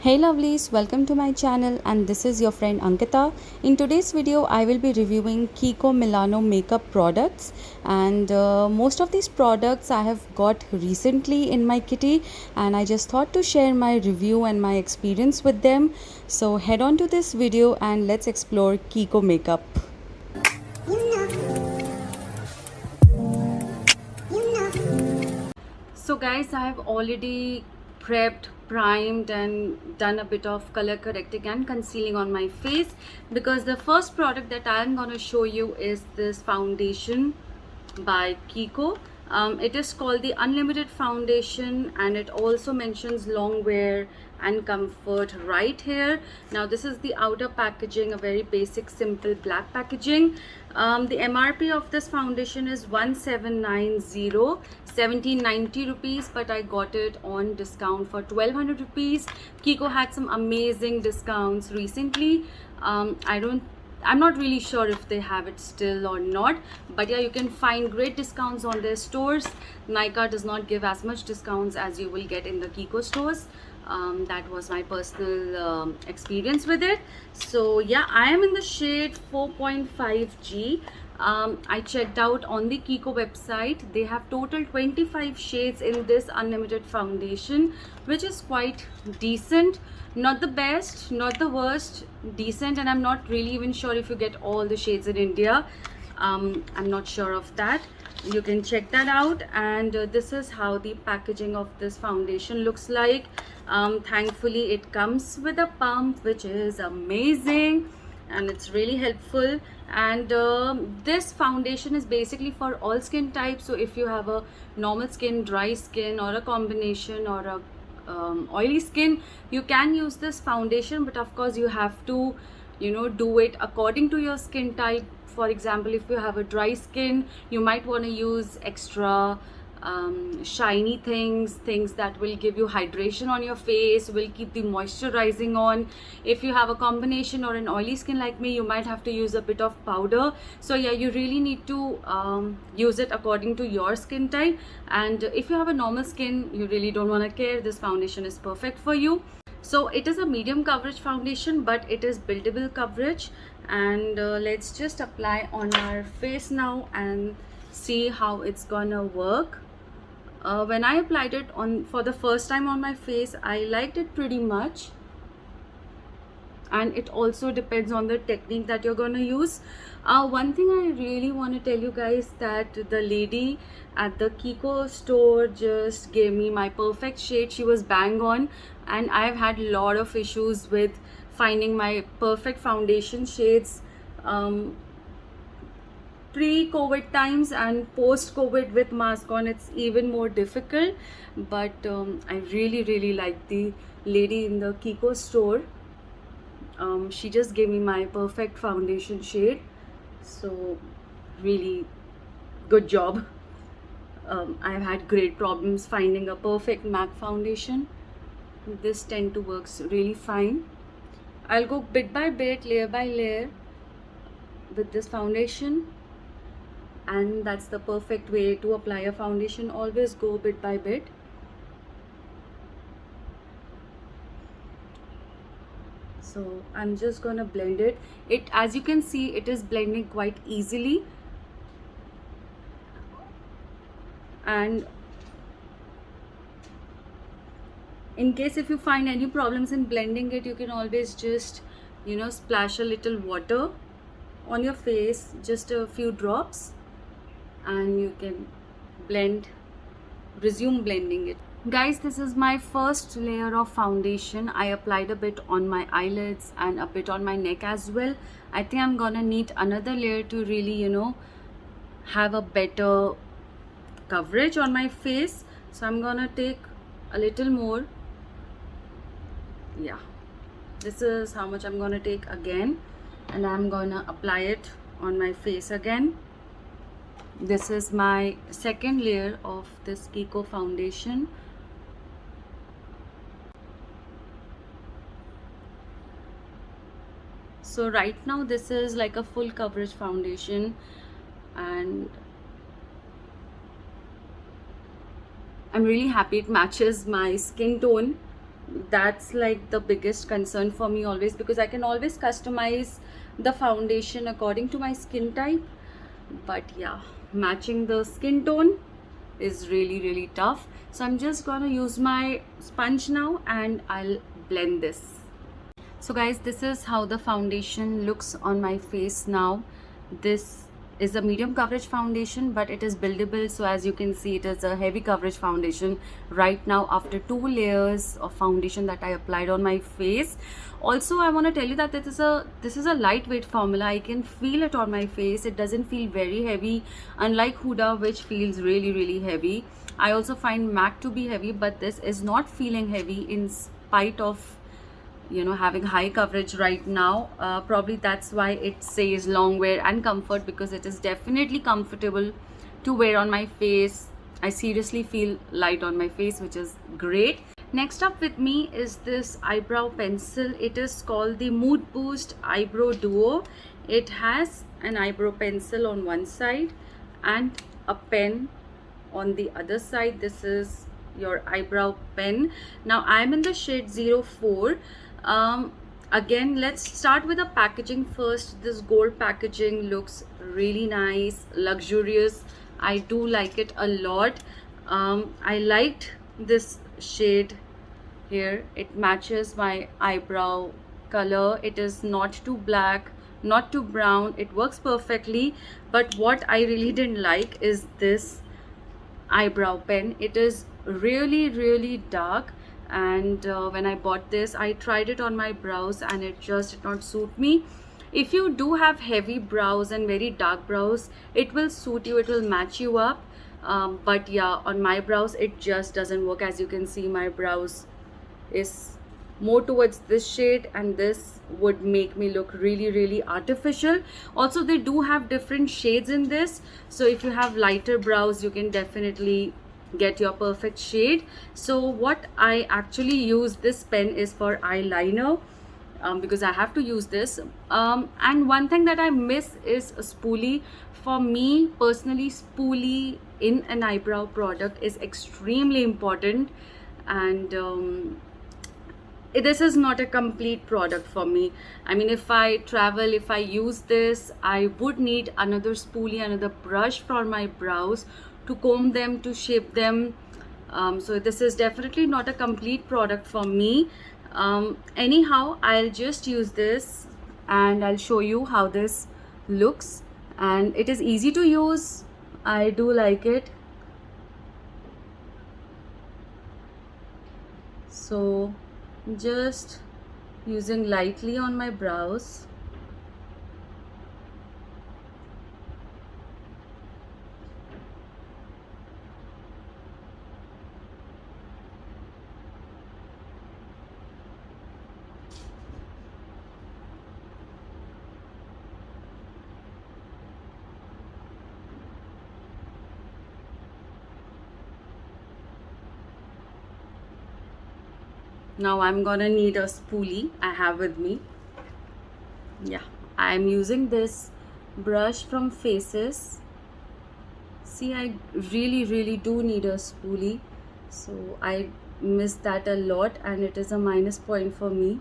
Hey lovelies, welcome to my channel and this is your friend Ankita. In today's video I will be reviewing Kiko Milano makeup products and most of these products I have got recently in my kitty and I just thought to share my review and my experience with them. So head on to this video and let's explore Kiko makeup. So guys, I have already prepped, primed and done a bit of color correcting and concealing on my face because the first product that I am going to show you is this foundation by Kiko. It is called the Unlimited Foundation and it also mentions long wear and comfort right here. Now this is the outer packaging, a very basic simple black packaging. The MRP of this foundation is 1790, 1790 rupees, but I got it on discount for 1200 rupees. Kiko had some amazing discounts recently. I'm not really sure if they have it still or not, but yeah, you can find great discounts on their stores. Nykaa does not give as much discounts as you will get in the Kiko stores. That was my personal experience with it. So yeah, I am in the shade 4.5G. I checked out on the Kiko website. They have total 25 shades in this unlimited foundation, which is quite decent. Not the best, not the worst, decent, and I'm not really even sure if you get all the shades in India. I'm not sure of that. You can check that out. And this is how the packaging of this foundation looks like. Thankfully it comes with a pump, which is amazing and it's really helpful. And this foundation is basically for all skin types. So if you have a normal skin, dry skin, or a combination, or a oily skin, you can use this foundation, but of course you have to do it according to your skin type. For example, if you have a dry skin, you might want to use extra shiny things that will give you hydration on your face, will keep the moisturizing on. If you have a combination or an oily skin like me, you might have to use a bit of powder. So yeah, you really need to use it according to your skin type. And if you have a normal skin, you really don't want to care, this foundation is perfect for you. So it is a medium coverage foundation, but it is buildable coverage. And let's just apply on our face now and see how it's gonna work. When I applied it on for the first time on my face, I liked it pretty much, and it also depends on the technique that you're going to use. One thing I really want to tell you guys, that the lady at the Kiko store just gave me my perfect shade. She was bang on, and I've had a lot of issues with finding my perfect foundation shades pre-COVID times, and post-COVID with mask on it's even more difficult. But I really like the lady in the Kiko store. She just gave me my perfect foundation shade, so really good job. I've had great problems finding a perfect MAC foundation. This tend to works really fine. I'll go bit by bit, layer by layer with this foundation, and that's the perfect way to apply a foundation. Always go bit by bit. So I'm just gonna blend it. As you can see, it is blending quite easily, and in case if you find any problems in blending it, you can always just splash a little water on your face, just a few drops, and you can resume blending it. Guys, this is my first layer of foundation. I applied a bit on my eyelids and a bit on my neck as well. I think I'm gonna need another layer to really have a better coverage on my face. So I'm gonna take a little more. Yeah, this is how much I'm gonna take again, and I'm gonna apply it on my face again. This is my second layer of this Kiko foundation. So right now this is like a full coverage foundation, and I'm really happy it matches my skin tone that's like the biggest concern for me always, because I can always customize the foundation according to my skin type. But yeah, matching the skin tone is really tough. So I'm just gonna use my sponge now and I'll blend this. So guys, this is how the foundation looks on my face now. This is a medium coverage foundation, but it is buildable. So as you can see, it is a heavy coverage foundation right now after 2 layers of foundation that I applied on my face. Also, I want to tell you that this is a lightweight formula. I can feel it on my face. It doesn't feel very heavy, unlike Huda, which feels really heavy. I also find MAC to be heavy, but this is not feeling heavy in spite of, you know, having high coverage right now. Probably that's why it says long wear and comfort, because it is definitely comfortable to wear on my face. I seriously feel light on my face, which is great. Next up with me is this eyebrow pencil. It is called the Mood Boost Eyebrow Duo. It has an eyebrow pencil on one side and a pen on the other side. This is your eyebrow pen. Now I'm in the shade 04. Again, let's start with the packaging first. This gold packaging looks really nice, luxurious. I do like it a lot. I liked this shade here. It matches my eyebrow color. It is not too black, not too brown. It works perfectly. But what I really didn't like is this eyebrow pen. It is really dark, and when I bought this, I tried it on my brows and it just did not suit me. If you do have heavy brows and very dark brows, it will suit you, it will match you up. But yeah, on my brows it just doesn't work. As you can see, my brows is more towards this shade, and this would make me look really artificial. Also, they do have different shades in this, so if you have lighter brows, you can definitely get your perfect shade. So what I actually use this pen is for eyeliner, because I have to use this. And one thing that I miss is a spoolie. For me personally, spoolie in an eyebrow product is extremely important, and this is not a complete product for me. I mean, if I travel, if I use this, I would need another spoolie, another brush for my brows to comb them, to shape them. So this is definitely not a complete product for me. Anyhow, I'll just use this and I'll show you how this looks, and it is easy to use. I do like it. So just using lightly on my brows. Now I'm gonna need a spoolie I have with me. Yeah, I'm using this brush from Faces. See, I really do need a spoolie, so I miss that a lot, and it is a minus point for me.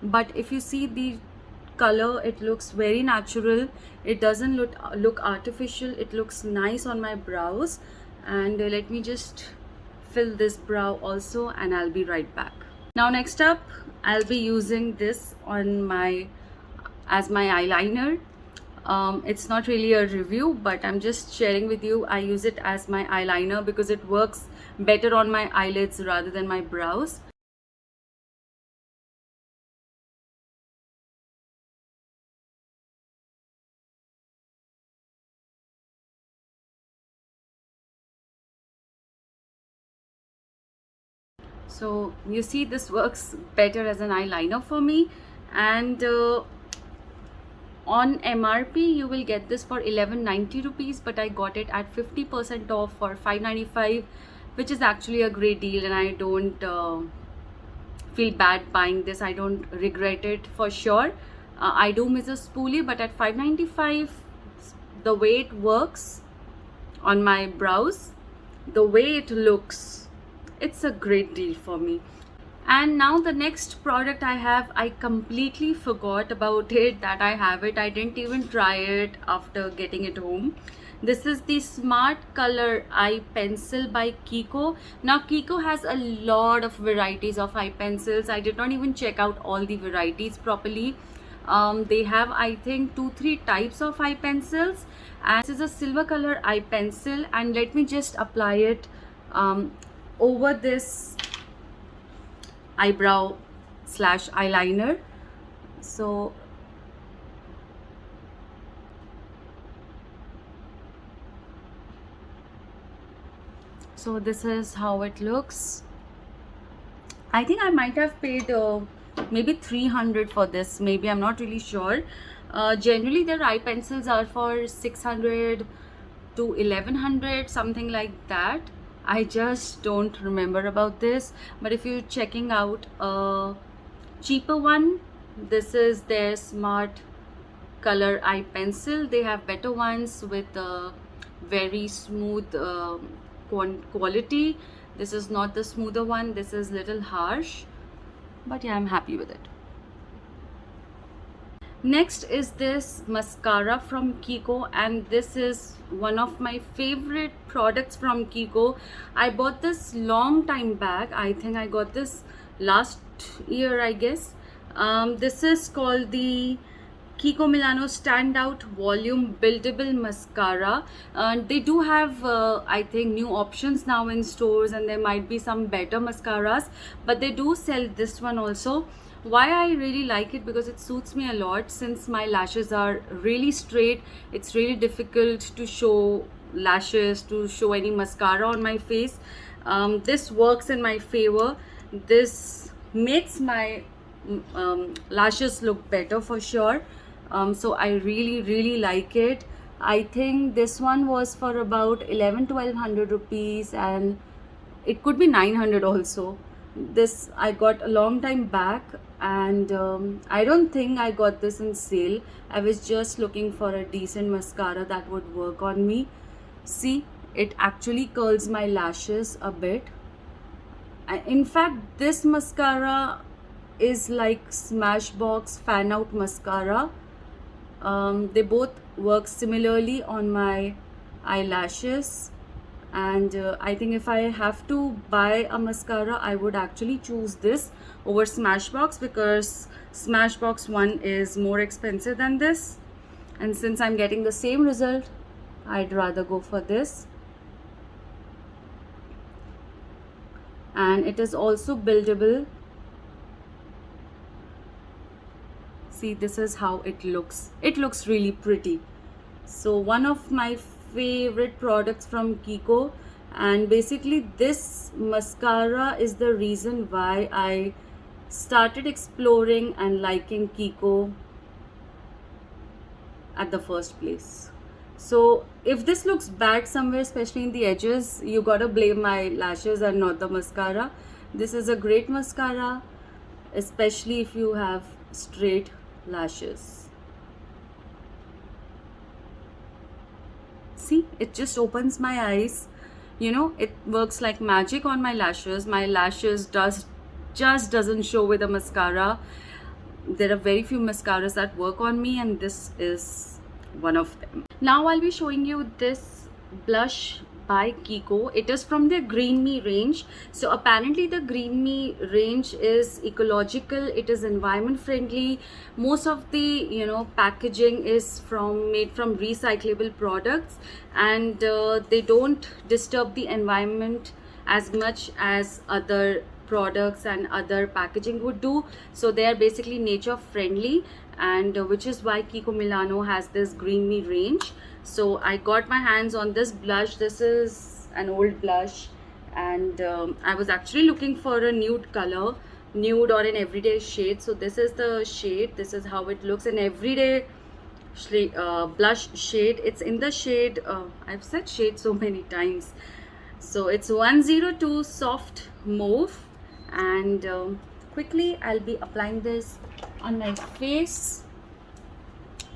But if you see the color, it looks very natural. It doesn't look artificial. It looks nice on my brows. And let me just fill this brow also, and I'll be right back. Now next up, I'll be using this on my as my eyeliner. It's not really a review, but I'm just sharing with you. I use it as my eyeliner because it works better on my eyelids rather than my brows. So you see, this works better as an eyeliner for me. And on MRP you will get this for 1190 rupees, but I got it at 50% off for 595, which is actually a great deal, and I don't feel bad buying this. I don't regret it for sure. I do miss a spoolie, but at 595, the way it works on my brows, the way it looks, it's a great deal for me. And now the next product I have, I completely forgot about it, that I have it. I didn't even try it after getting it home. This is the Smart Color Eye Pencil by Kiko. Now Kiko has a lot of varieties of eye pencils. I did not even check out all the varieties properly. They have, I think, 2-3 types of eye pencils, and this is a silver color eye pencil. And let me just apply it over this eyebrow slash eyeliner. So this is how it looks. I think I might have paid maybe 300 for this, maybe, I'm not really sure. Generally their eye pencils are for 600 to 1100, something like that. I just don't remember about this. But if you're checking out a cheaper one, this is their Smart Color Eye Pencil. They have better ones with very smooth quality. This is not the smoother one, this is little harsh, but yeah, I'm happy with it. Next is this mascara from Kiko, and this is one of my favorite products from Kiko. I bought this long time back. I think I got this last year, I guess. This is called the Kiko Milano Standout Volume Buildable Mascara. They do have, I think, new options now in stores, and there might be some better mascaras, but they do sell this one also. Why I really like it, because it suits me a lot. Since my lashes are really straight, it's really difficult to show lashes, to show any mascara on my face. This works in my favor. This makes my lashes look better for sure. So I really like it. I think this one was for about 1100-1200 rupees, and it could be 900 also. This I got a long time back, and I don't think I got this in sale. I was just looking for a decent mascara that would work on me. See, it actually curls my lashes a bit. In fact, this mascara is like Smashbox Fan Out Mascara. They both work similarly on my eyelashes, and I think if I have to buy a mascara, I would actually choose this over Smashbox, because Smashbox one is more expensive than this, and since I'm getting the same result, I'd rather go for this. And it is also buildable. See, this is how it looks. It looks really pretty. So one of my favorite products from Kiko, and basically this mascara is the reason why I started exploring and liking Kiko at the first place. So if this looks bad somewhere, especially in the edges, you gotta blame my lashes and not the mascara. This is a great mascara, especially if you have straight lashes. See, it just opens my eyes. You know, it works like magic on my lashes. My lashes just doesn't show with a mascara. There are very few mascaras that work on me, and this is one of them. Now I'll be showing you this blush by Kiko. It is from their Green Me range. So apparently the Green Me range is ecological, it is environment friendly. Most of the packaging is made from recyclable products, and they don't disturb the environment as much as other products and other packaging would do. So they are basically nature friendly, and which is why Kiko Milano has this Green Me range. So I got my hands on this blush. This is an old blush, and I was actually looking for a nude color, nude or an everyday shade. So this is the shade. This is how it looks, an everyday blush shade. It's in the shade, I've said shade so many times, so it's 102 Soft Mauve. And quickly I'll be applying this on my face.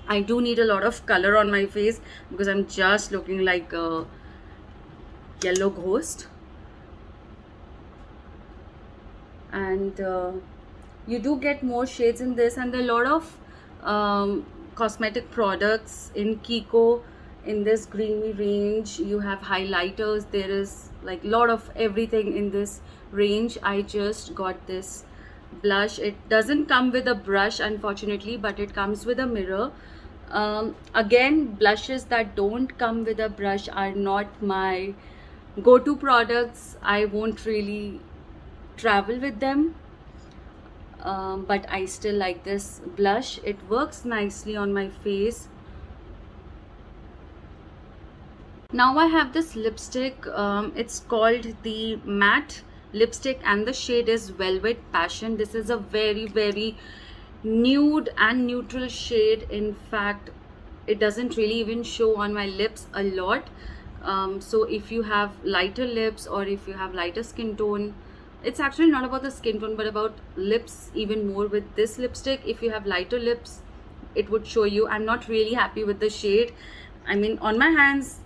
I do need a lot of color on my face because I'm just looking like a Yellow Ghost. And you do get more shades in this, and there are a lot of cosmetic products in Kiko in this creamy range. You have highlighters, there is like a lot of everything in this range. I just got this blush. It doesn't come with a brush unfortunately, but it comes with a mirror. Again, blushes that don't come with a brush are not my go-to products. I won't really travel with them, but I still like this blush. It works nicely on my face. Now I have this lipstick. It's called the matte lipstick and the shade is Velvet Passion. This is a very nude and neutral shade. In fact, it doesn't really even show on my lips a lot. So if you have lighter lips or if you have lighter skin tone, it's actually not about the skin tone but about lips even more with this lipstick. If you have lighter lips, it would show you. I'm not really happy with the shade. I mean, on my hands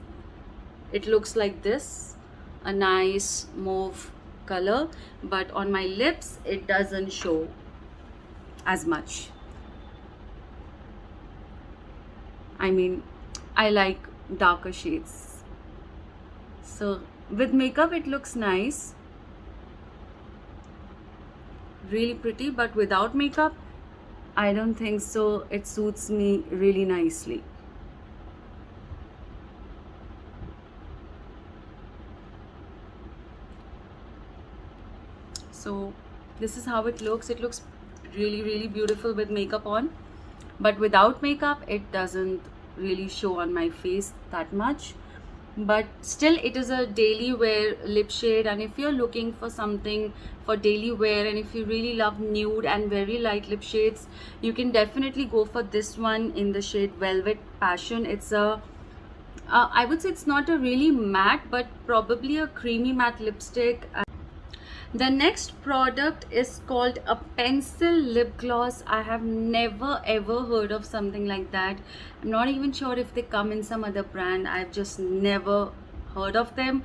it looks like this, a nice mauve color, but on my lips it doesn't show as much. I mean, I like darker shades. So with makeup it looks nice, really pretty, but without makeup I don't think so it suits me really nicely. So this is how it looks. It looks really beautiful with makeup on, but without makeup it doesn't really show on my face that much. But still, it is a daily wear lip shade, and if you're looking for something for daily wear and if you really love nude and very light lip shades, you can definitely go for this one in the shade Velvet Passion. It's a I would say it's not a really matte but probably a creamy matte lipstick. The next product is called a pencil lip gloss. I have never ever heard of something like that. I'm not even sure if they come in some other brand. I've just never heard of them.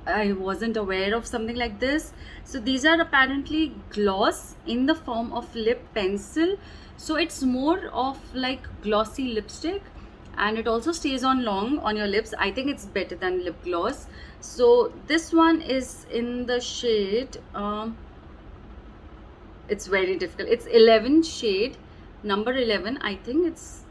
I wasn't aware of something like this. So these are apparently gloss in the form of lip pencil. So it's more of like glossy lipstick, and it also stays on long on your lips. I think it's better than lip gloss. So this one is in the shade it's very difficult, it's 11 shade, number 11. I think it's,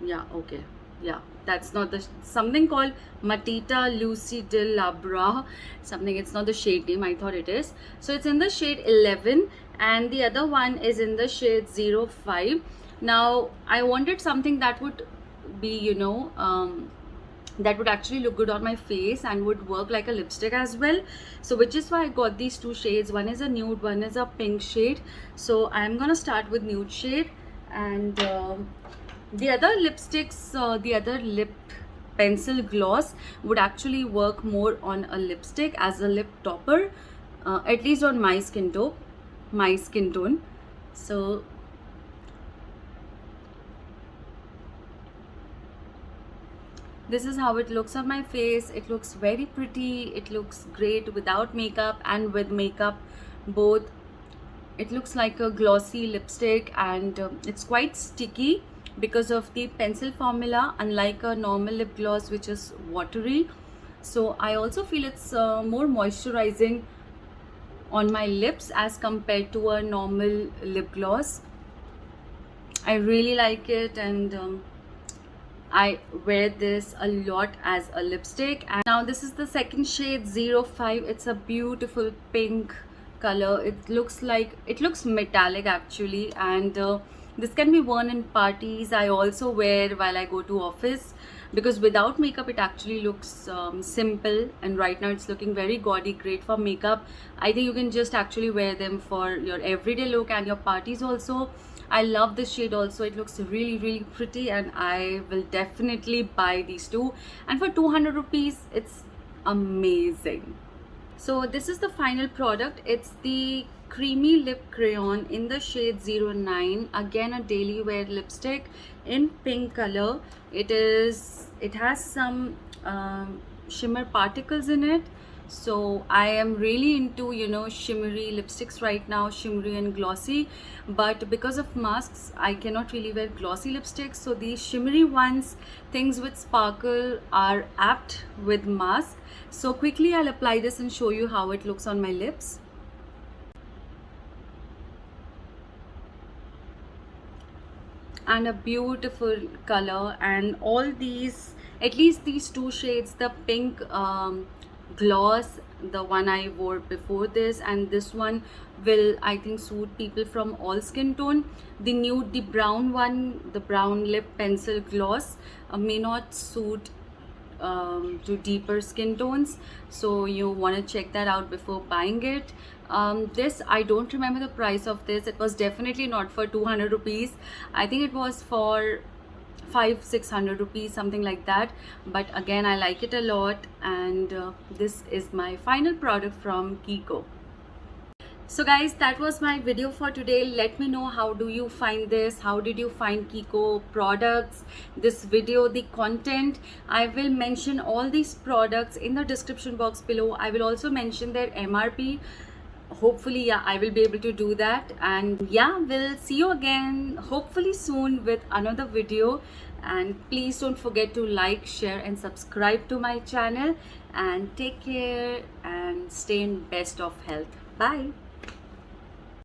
yeah, okay, yeah, that's not the something called Matita Lucy de Labra something. It's not the shade name, I thought it is. So it's in the shade 11 and the other one is in the shade 05. Now I wanted something that would be, you know, that would actually look good on my face and would work like a lipstick as well. So which is why I got these two shades. One is a nude, one is a pink shade. So I'm gonna start with nude shade, and the other lipsticks, the other lip pencil gloss would actually work more on a lipstick as a lip topper, at least on my skin tone. So this is how it looks on my face. It looks very pretty. It looks great without makeup and with makeup both. It looks like a glossy lipstick, and it's quite sticky because of the pencil formula, unlike a normal lip gloss which is watery. So I also feel it's more moisturizing on my lips as compared to a normal lip gloss. I really like it, and I wear this a lot as a lipstick. And now this is the second shade, 05. It's a beautiful pink color. It looks metallic actually, and this can be worn in parties. I also wear while I go to office because without makeup it actually looks simple, and right now it's looking very gaudy, great for makeup. I think you can just actually wear them for your everyday look and your parties also. I love this shade also. It looks really pretty, and I will definitely buy these two, and for 200 rupees it's amazing. So this is the final product. It's the creamy lip crayon in the shade 09. Again, a daily wear lipstick in pink color. It has some shimmer particles in it. So I am really into, you know, shimmery lipsticks right now, shimmery and glossy, but because of masks I cannot really wear glossy lipsticks. So these shimmery ones, things with sparkle, are apt with mask. So quickly I'll apply this and show you how it looks on my lips. And a beautiful color, and all these, at least these two shades, the pink gloss, the one I wore before this, and this one will, I think, suit people from all skin tone. The nude, the brown one, the brown lip pencil gloss may not suit to deeper skin tones, so you want to check that out before buying it. This, I don't remember the price of this. It was definitely not for 200 rupees. I think it was for 500-600 rupees, something like that. But again, I like it a lot, and this is my final product from Kiko. So guys, that was my video for today. Let me know, how do you find this? How did you find Kiko products, this video, the content? I will mention all these products in the description box below. I will also mention their MRP. Hopefully, yeah, I will be able to do that. And yeah, we'll see you again hopefully soon with another video. And please don't forget to like, share and subscribe to my channel. And take care and stay in best of health. Bye.